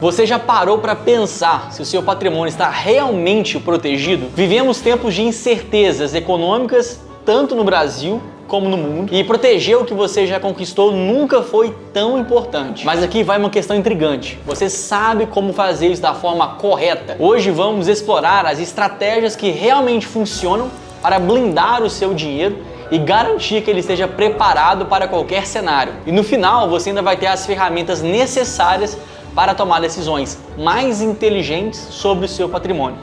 Você já parou para pensar se o seu patrimônio está realmente protegido? Vivemos tempos de incertezas econômicas, tanto no Brasil como no mundo, e proteger o que você já conquistou nunca foi tão importante. Mas aqui vai uma questão intrigante. Você sabe como fazer isso da forma correta? Hoje vamos explorar as estratégias que realmente funcionam para blindar o seu dinheiro e garantir que ele esteja preparado para qualquer cenário. E no final você ainda vai ter as ferramentas necessárias para tomar decisões mais inteligentes sobre o seu patrimônio.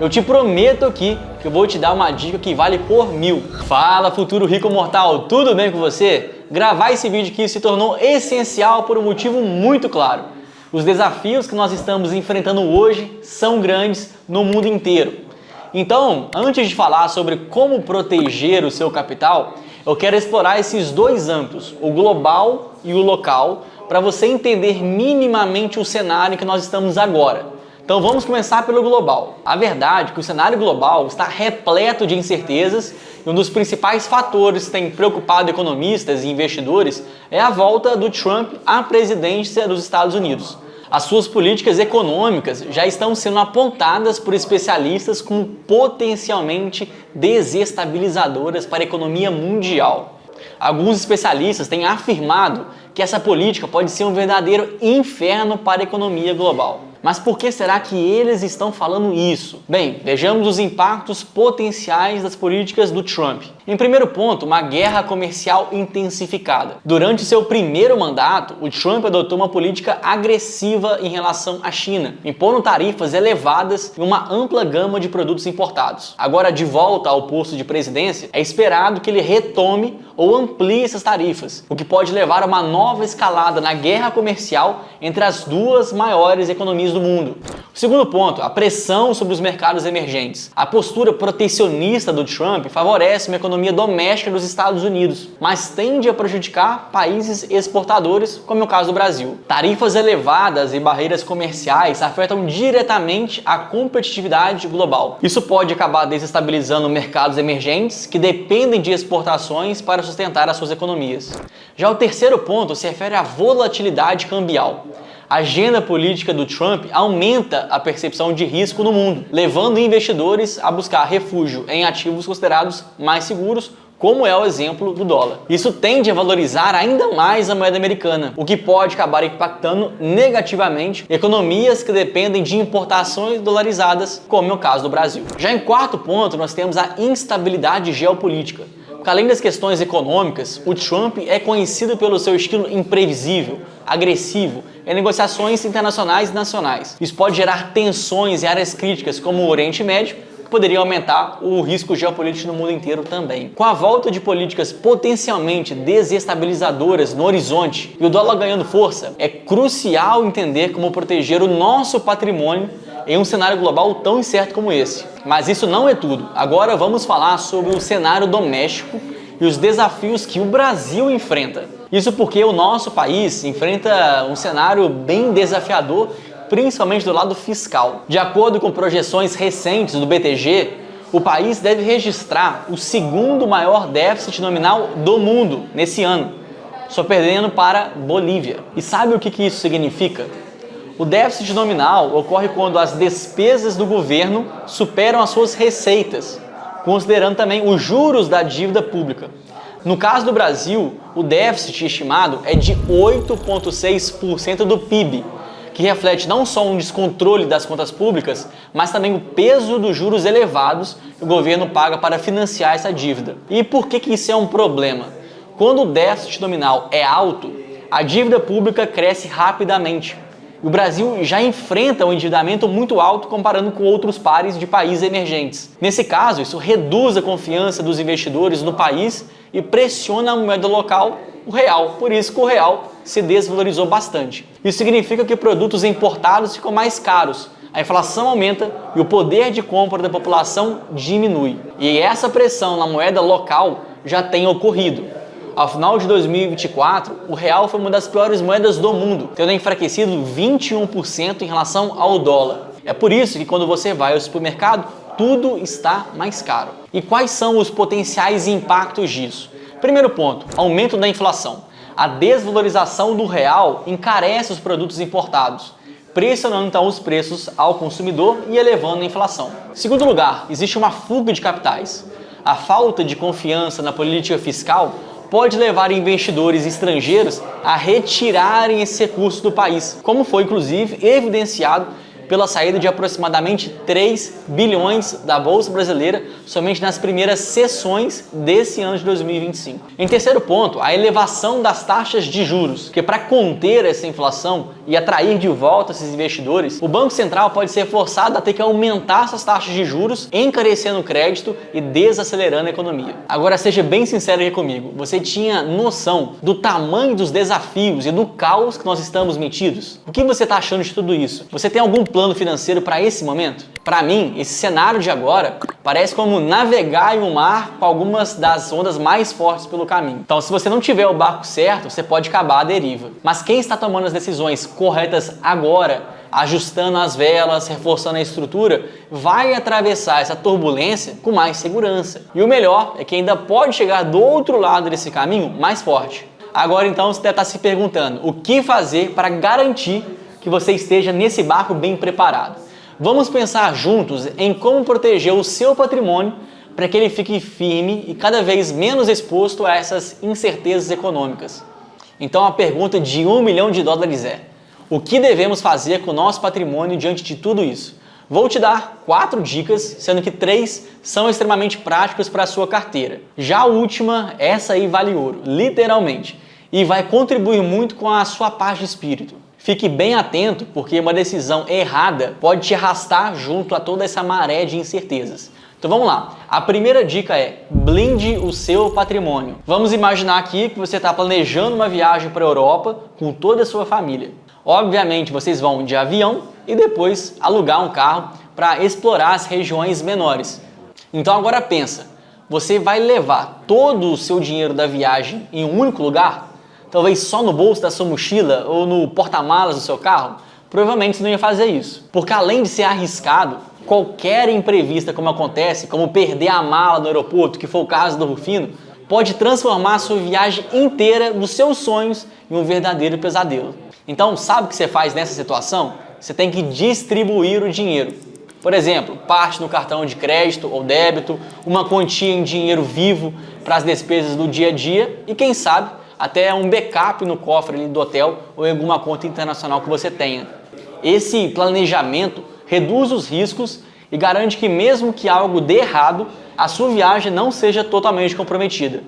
Eu te prometo aqui que eu vou te dar uma dica que vale por 1000. Fala, futuro rico mortal, tudo bem com você? Gravar esse vídeo aqui se tornou essencial por um motivo muito claro. Os desafios que nós estamos enfrentando hoje são grandes no mundo inteiro. Então, antes de falar sobre como proteger o seu capital, eu quero explorar esses dois âmbitos, o global e o local, para você entender minimamente o cenário em que nós estamos agora. Então vamos começar pelo global. A verdade é que o cenário global está repleto de incertezas e um dos principais fatores que tem preocupado economistas e investidores é a volta do Trump à presidência dos Estados Unidos. As suas políticas econômicas já estão sendo apontadas por especialistas como potencialmente desestabilizadoras para a economia mundial. Alguns especialistas têm afirmado que essa política pode ser um verdadeiro inferno para a economia global. Mas por que será que eles estão falando isso? Bem, vejamos os impactos potenciais das políticas do Trump. Em primeiro ponto, uma guerra comercial intensificada. Durante seu primeiro mandato, o Trump adotou uma política agressiva em relação à China, impondo tarifas elevadas e uma ampla gama de produtos importados. Agora, de volta ao posto de presidência, é esperado que ele retome ou amplie essas tarifas, o que pode levar a uma nova escalada na guerra comercial entre as duas maiores economias do mundo. O segundo ponto, a pressão sobre os mercados emergentes. A postura protecionista do Trump favorece uma economia doméstica dos Estados Unidos, mas tende a prejudicar países exportadores, como é o caso do Brasil. Tarifas elevadas e barreiras comerciais afetam diretamente a competitividade global. Isso pode acabar desestabilizando mercados emergentes que dependem de exportações para sustentar as suas economias. Já o terceiro ponto se refere à volatilidade cambial. A agenda política do Trump aumenta a percepção de risco no mundo, levando investidores a buscar refúgio em ativos considerados mais seguros, como é o exemplo do dólar. Isso tende a valorizar ainda mais a moeda americana, o que pode acabar impactando negativamente economias que dependem de importações dolarizadas, como é o caso do Brasil. Já em quarto ponto, nós temos a instabilidade geopolítica. Porque além das questões econômicas, o Trump é conhecido pelo seu estilo imprevisível, agressivo, em negociações internacionais e nacionais. Isso pode gerar tensões em áreas críticas, como o Oriente Médio, que poderia aumentar o risco geopolítico no mundo inteiro também. Com a volta de políticas potencialmente desestabilizadoras no horizonte e o dólar ganhando força, é crucial entender como proteger o nosso patrimônio em um cenário global tão incerto como esse. Mas isso não é tudo. Agora vamos falar sobre o cenário doméstico e os desafios que o Brasil enfrenta. Isso porque o nosso país enfrenta um cenário bem desafiador, principalmente do lado fiscal. De acordo com projeções recentes do BTG, o país deve registrar o segundo maior déficit nominal do mundo nesse ano, só perdendo para Bolívia. E sabe o que isso significa? O déficit nominal ocorre quando as despesas do governo superam as suas receitas, considerando também os juros da dívida pública. No caso do Brasil, o déficit estimado é de 8,6% do PIB, que reflete não só um descontrole das contas públicas, mas também o peso dos juros elevados que o governo paga para financiar essa dívida. E por que isso é um problema? Quando o déficit nominal é alto, a dívida pública cresce rapidamente. O Brasil já enfrenta um endividamento muito alto comparando com outros pares de países emergentes. Nesse caso, isso reduz a confiança dos investidores no país e pressiona a moeda local, o real. Por isso que o real se desvalorizou bastante. Isso significa que produtos importados ficam mais caros, a inflação aumenta e o poder de compra da população diminui. E essa pressão na moeda local já tem ocorrido. Ao final de 2024, o real foi uma das piores moedas do mundo, tendo enfraquecido 21% em relação ao dólar. É por isso que quando você vai ao supermercado, tudo está mais caro. E quais são os potenciais impactos disso? Primeiro ponto, aumento da inflação. A desvalorização do real encarece os produtos importados, pressionando então os preços ao consumidor e elevando a inflação. Segundo lugar, existe uma fuga de capitais. A falta de confiança na política fiscal pode levar investidores estrangeiros a retirarem esses recursos do país, como foi inclusive evidenciado pela saída de aproximadamente 3 bilhões da Bolsa Brasileira somente nas primeiras sessões desse ano de 2025. Em terceiro ponto, a elevação das taxas de juros, que para conter essa inflação e atrair de volta esses investidores, o Banco Central pode ser forçado a ter que aumentar essas taxas de juros, encarecendo o crédito e desacelerando a economia. Agora seja bem sincero aqui comigo, você tinha noção do tamanho dos desafios e do caos que nós estamos metidos? O que você está achando de tudo isso? Você tem algum plano financeiro para esse momento? Para mim, esse cenário de agora parece como navegar em um mar com algumas das ondas mais fortes pelo caminho. Então, se você não tiver o barco certo, você pode acabar à deriva. Mas quem está tomando as decisões corretas agora, ajustando as velas, reforçando a estrutura, vai atravessar essa turbulência com mais segurança. E o melhor é que ainda pode chegar do outro lado desse caminho mais forte. Agora, então, você deve estar se perguntando o que fazer para garantir que você esteja nesse barco bem preparado. Vamos pensar juntos em como proteger o seu patrimônio para que ele fique firme e cada vez menos exposto a essas incertezas econômicas. Então a pergunta de $1 milhão é: o que devemos fazer com o nosso patrimônio diante de tudo isso? Vou te dar 4 dicas, sendo que 3 são extremamente práticas para a sua carteira. Já a última, essa aí vale ouro, literalmente, e vai contribuir muito com a sua paz de espírito. Fique bem atento, porque uma decisão errada pode te arrastar junto a toda essa maré de incertezas. Então vamos lá. A primeira dica é: blinde o seu patrimônio. Vamos imaginar aqui que você está planejando uma viagem para a Europa com toda a sua família. Obviamente vocês vão de avião e depois alugar um carro para explorar as regiões menores. Então agora pensa, você vai levar todo o seu dinheiro da viagem em um único lugar? Talvez só no bolso da sua mochila ou no porta-malas do seu carro? Provavelmente você não ia fazer isso. Porque além de ser arriscado, qualquer imprevista como acontece, como perder a mala no aeroporto, que foi o caso do Rufino, pode transformar a sua viagem inteira dos seus sonhos em um verdadeiro pesadelo. Então, sabe o que você faz nessa situação? Você tem que distribuir o dinheiro. Por exemplo, parte no cartão de crédito ou débito, uma quantia em dinheiro vivo para as despesas do dia a dia e, quem sabe, até um backup no cofre ali do hotel ou em alguma conta internacional que você tenha. Esse planejamento reduz os riscos e garante que mesmo que algo dê errado, a sua viagem não seja totalmente comprometida.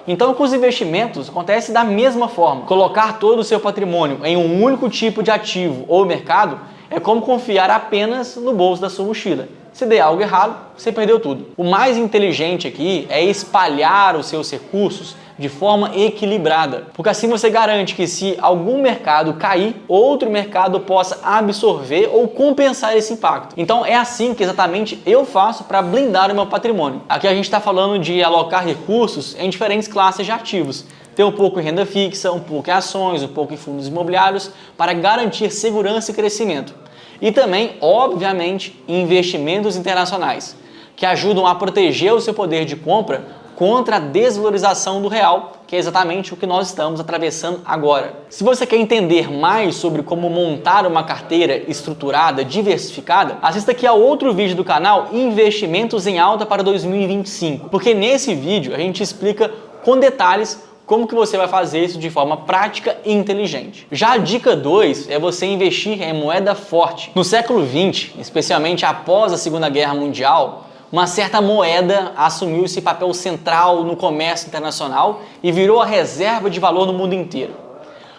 Então, com os investimentos, acontece da mesma forma. Colocar todo o seu patrimônio em um único tipo de ativo ou mercado é como confiar apenas no bolso da sua mochila. Se der algo errado, você perdeu tudo. O mais inteligente aqui é espalhar os seus recursos de forma equilibrada, porque assim você garante que se algum mercado cair, outro mercado possa absorver ou compensar esse impacto. Então é assim que exatamente eu faço para blindar o meu patrimônio. Aqui a gente está falando de alocar recursos em diferentes classes de ativos. Ter um pouco em renda fixa, um pouco em ações, um pouco em fundos imobiliários, para garantir segurança e crescimento. E também, obviamente, investimentos internacionais, que ajudam a proteger o seu poder de compra contra a desvalorização do real, que é exatamente o que nós estamos atravessando agora. Se você quer entender mais sobre como montar uma carteira estruturada, diversificada, assista aqui a outro vídeo do canal, Investimentos em Alta para 2025, porque nesse vídeo a gente explica com detalhes como que você vai fazer isso de forma prática e inteligente. Já a dica 2 é você investir em moeda forte. No século XX, especialmente após a Segunda Guerra Mundial, uma certa moeda assumiu esse papel central no comércio internacional e virou a reserva de valor no mundo inteiro.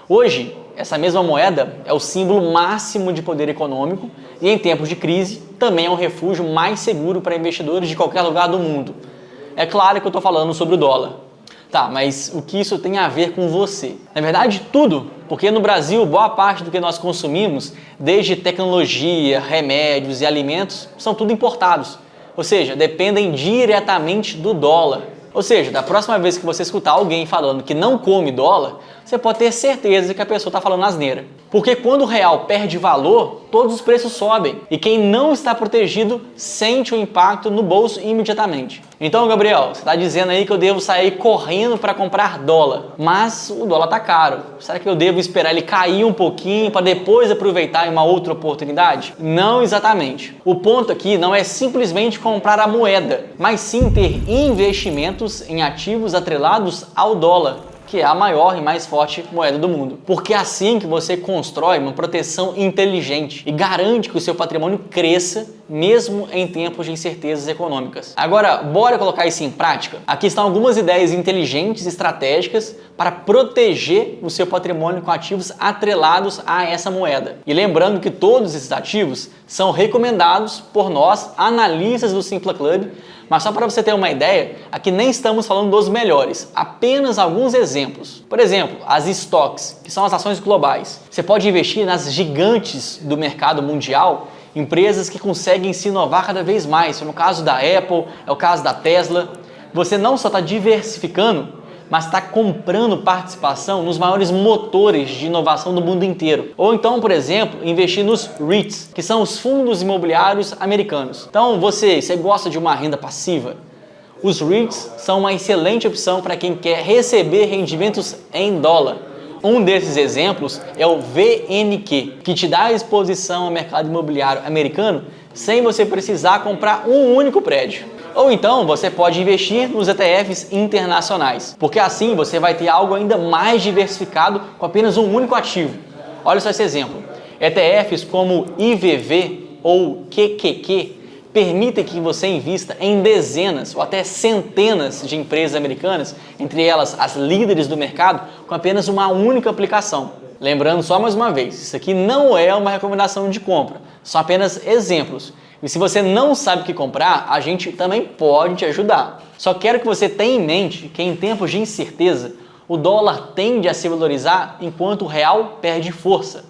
Hoje, essa mesma moeda é o símbolo máximo de poder econômico e, em tempos de crise, também é um refúgio mais seguro para investidores de qualquer lugar do mundo. É claro que eu estou falando sobre o dólar. Tá, mas o que isso tem a ver com você? Na verdade, tudo, porque no Brasil, boa parte do que nós consumimos, desde tecnologia, remédios e alimentos, são tudo importados. Ou seja, dependem diretamente do dólar. Ou seja, da próxima vez que você escutar alguém falando que não come dólar, você pode ter certeza que a pessoa está falando asneira. Porque quando o real perde valor, todos os preços sobem. E quem não está protegido sente o impacto no bolso imediatamente. Então, Gabriel, você está dizendo aí que eu devo sair correndo para comprar dólar. Mas o dólar está caro. Será que eu devo esperar ele cair um pouquinho para depois aproveitar em uma outra oportunidade? Não exatamente. O ponto aqui não é simplesmente comprar a moeda, mas sim ter investimentos em ativos atrelados ao dólar, que é a maior e mais forte moeda do mundo. Porque é assim que você constrói uma proteção inteligente e garante que o seu patrimônio cresça mesmo em tempos de incertezas econômicas. Agora, bora colocar isso em prática? Aqui estão algumas ideias inteligentes e estratégicas para proteger o seu patrimônio com ativos atrelados a essa moeda. E lembrando que todos esses ativos são recomendados por nós, analistas do Simpla Club, mas só para você ter uma ideia, aqui nem estamos falando dos melhores, apenas alguns exemplos. Por exemplo, as stocks, que são as ações globais. Você pode investir nas gigantes do mercado mundial, empresas que conseguem se inovar cada vez mais. É o caso da Apple, é o caso da Tesla. Você não só está diversificando, mas está comprando participação nos maiores motores de inovação do mundo inteiro. Ou então, por exemplo, investir nos REITs, que são os fundos imobiliários americanos. Então, você gosta de uma renda passiva? Os REITs são uma excelente opção para quem quer receber rendimentos em dólar. Um desses exemplos é o VNQ, que te dá exposição ao mercado imobiliário americano sem você precisar comprar um único prédio. Ou então você pode investir nos ETFs internacionais, porque assim você vai ter algo ainda mais diversificado com apenas um único ativo. Olha só esse exemplo. ETFs como IVV ou QQQ permitem que você invista em dezenas ou até centenas de empresas americanas, entre elas as líderes do mercado, com apenas uma única aplicação. Lembrando só mais uma vez, isso aqui não é uma recomendação de compra, são apenas exemplos. E se você não sabe o que comprar, a gente também pode te ajudar. Só quero que você tenha em mente que em tempos de incerteza, o dólar tende a se valorizar enquanto o real perde força.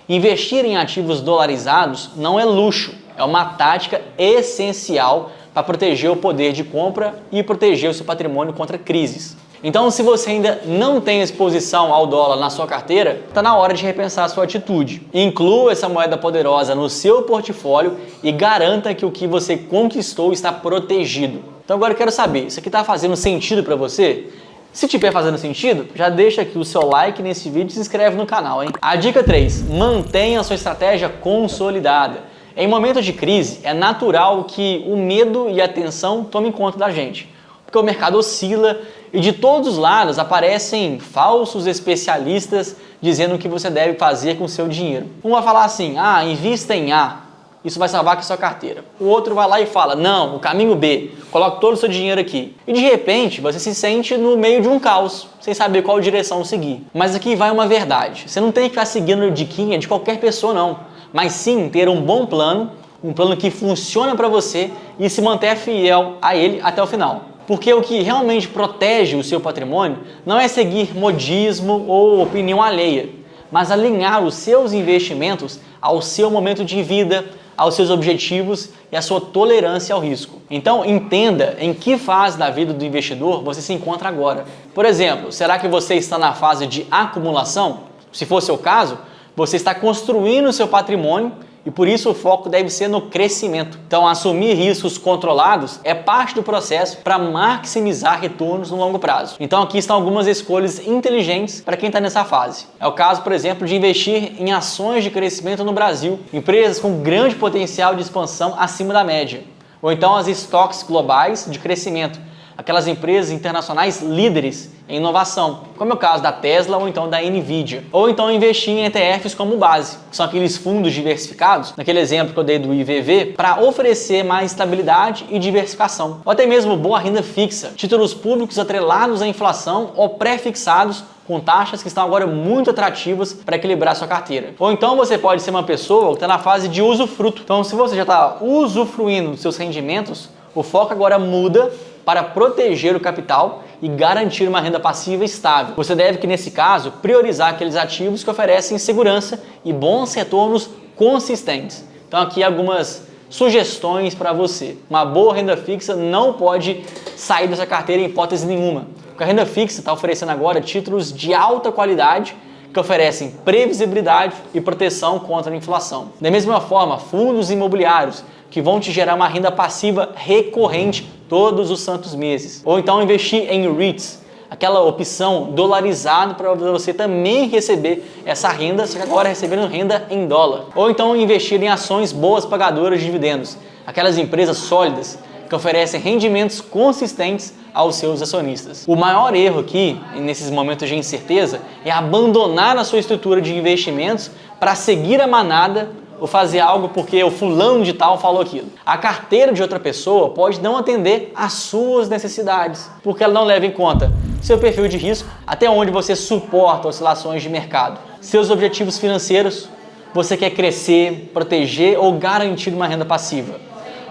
Investir em ativos dolarizados não é luxo, é uma tática essencial para proteger o poder de compra e proteger o seu patrimônio contra crises. Então, se você ainda não tem exposição ao dólar na sua carteira, está na hora de repensar a sua atitude. Inclua essa moeda poderosa no seu portfólio e garanta que o que você conquistou está protegido. Então agora eu quero saber, isso aqui está fazendo sentido para você? Se estiver fazendo sentido, já deixa aqui o seu like nesse vídeo e se inscreve no canal, hein? A dica 3, mantenha a sua estratégia consolidada. Em momentos de crise, é natural que o medo e a tensão tomem conta da gente, porque o mercado oscila e de todos os lados aparecem falsos especialistas dizendo o que você deve fazer com o seu dinheiro. Um vai falar assim, invista em A, isso vai salvar aqui sua carteira. O outro vai lá e fala, não, o caminho B, coloque todo o seu dinheiro aqui. E de repente você se sente no meio de um caos, sem saber qual direção seguir. Mas aqui vai uma verdade, você não tem que ficar seguindo diquinha de qualquer pessoa não, mas sim ter um bom plano, um plano que funciona para você e se manter fiel a ele até o final. Porque o que realmente protege o seu patrimônio não é seguir modismo ou opinião alheia, mas alinhar os seus investimentos ao seu momento de vida, aos seus objetivos e à sua tolerância ao risco. Então, entenda em que fase da vida do investidor você se encontra agora. Por exemplo, será que você está na fase de acumulação? Se for seu caso, você está construindo o seu patrimônio e por isso o foco deve ser no crescimento. Então, assumir riscos controlados é parte do processo para maximizar retornos no longo prazo. Então, aqui estão algumas escolhas inteligentes para quem está nessa fase. É o caso, por exemplo, de investir em ações de crescimento no Brasil, empresas com grande potencial de expansão acima da média. Ou então as stocks globais de crescimento, aquelas empresas internacionais líderes em inovação, como é o caso da Tesla ou então da Nvidia. Ou então investir em ETFs como base, que são aqueles fundos diversificados, naquele exemplo que eu dei do IVV, para oferecer mais estabilidade e diversificação. Ou até mesmo boa renda fixa, títulos públicos atrelados à inflação ou pré-fixados com taxas que estão agora muito atrativas para equilibrar sua carteira. Ou então você pode ser uma pessoa que está na fase de usufruto. Então, se você já está usufruindo dos seus rendimentos, o foco agora muda para proteger o capital e garantir uma renda passiva estável. Você deve, que nesse caso, priorizar aqueles ativos que oferecem segurança e bons retornos consistentes. Então aqui algumas sugestões para você. Uma boa renda fixa não pode sair dessa carteira em hipótese nenhuma. Porque a renda fixa está oferecendo agora títulos de alta qualidade que oferecem previsibilidade e proteção contra a inflação. Da mesma forma, fundos imobiliários que vão te gerar uma renda passiva recorrente todos os santos meses. Ou então investir em REITs, aquela opção dolarizada para você também receber essa renda, só que agora recebendo renda em dólar. Ou então investir em ações boas pagadoras de dividendos, aquelas empresas sólidas que oferecem rendimentos consistentes aos seus acionistas. O maior erro aqui, nesses momentos de incerteza, é abandonar a sua estrutura de investimentos para seguir a manada ou fazer algo porque o fulano de tal falou aquilo. A carteira de outra pessoa pode não atender às suas necessidades, porque ela não leva em conta seu perfil de risco, até onde você suporta oscilações de mercado, seus objetivos financeiros, você quer crescer, proteger ou garantir uma renda passiva.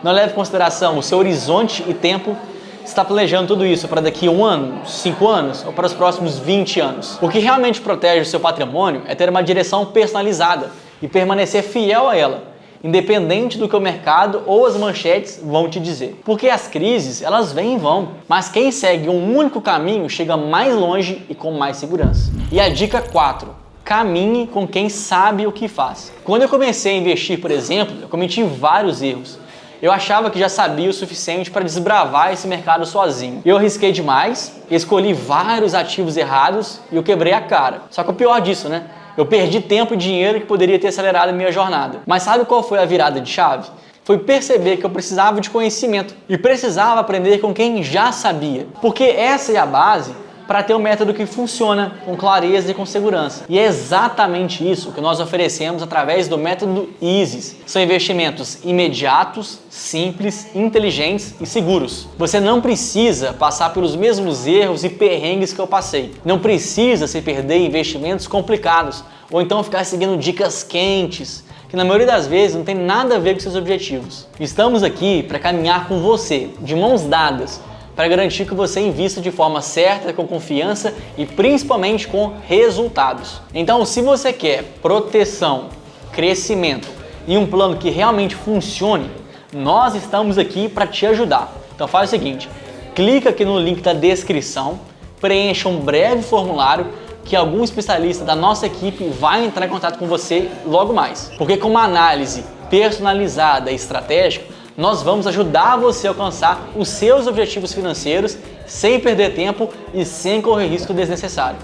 Não leve em consideração o seu horizonte e tempo. Você está planejando tudo isso para daqui a 1 ano, 5 anos ou para os próximos 20 anos. O que realmente protege o seu patrimônio é ter uma direção personalizada e permanecer fiel a ela, independente do que o mercado ou as manchetes vão te dizer. Porque as crises, elas vêm e vão, mas quem segue um único caminho chega mais longe e com mais segurança. E a dica 4, caminhe com quem sabe o que faz. Quando eu comecei a investir, por exemplo, eu cometi vários erros. Eu achava que já sabia o suficiente para desbravar esse mercado sozinho. Eu arrisquei demais, escolhi vários ativos errados e eu quebrei a cara. Só que o pior disso, né? Eu perdi tempo e dinheiro que poderia ter acelerado a minha jornada. Mas sabe qual foi a virada de chave? Foi perceber que eu precisava de conhecimento e precisava aprender com quem já sabia. Porque essa é a base para ter um método que funciona com clareza e com segurança. E é exatamente isso que nós oferecemos através do método EASY. São investimentos imediatos, simples, inteligentes e seguros. Você não precisa passar pelos mesmos erros e perrengues que eu passei. Não precisa se perder em investimentos complicados ou então ficar seguindo dicas quentes, que na maioria das vezes não tem nada a ver com seus objetivos. Estamos aqui para caminhar com você, de mãos dadas, para garantir que você invista de forma certa, com confiança e principalmente com resultados. Então, se você quer proteção, crescimento e um plano que realmente funcione, nós estamos aqui para te ajudar. Então faz o seguinte, clica aqui no link da descrição, preencha um breve formulário que algum especialista da nossa equipe vai entrar em contato com você logo mais. Porque com uma análise personalizada e estratégica, nós vamos ajudar você a alcançar os seus objetivos financeiros sem perder tempo e sem correr risco desnecessário.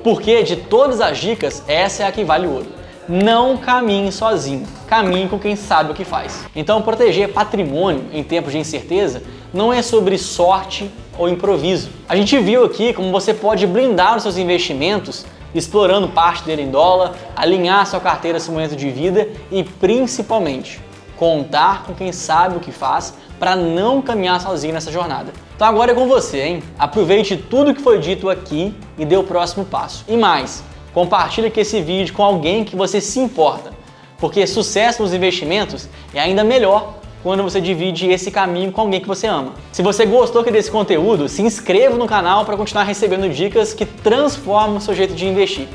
Porque de todas as dicas, essa é a que vale ouro. Não caminhe sozinho, caminhe com quem sabe o que faz. Então, proteger patrimônio em tempos de incerteza não é sobre sorte ou improviso. A gente viu aqui como você pode blindar os seus investimentos explorando parte dele em dólar, alinhar sua carteira a seu momento de vida e, principalmente, contar com quem sabe o que faz para não caminhar sozinho nessa jornada. Então agora é com você, hein? Aproveite tudo que foi dito aqui e dê o próximo passo. E mais, compartilhe aqui esse vídeo com alguém que você se importa, porque sucesso nos investimentos é ainda melhor quando você divide esse caminho com alguém que você ama. Se você gostou aqui desse conteúdo, se inscreva no canal para continuar recebendo dicas que transformam o seu jeito de investir.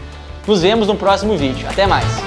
Nos vemos no próximo vídeo. Até mais!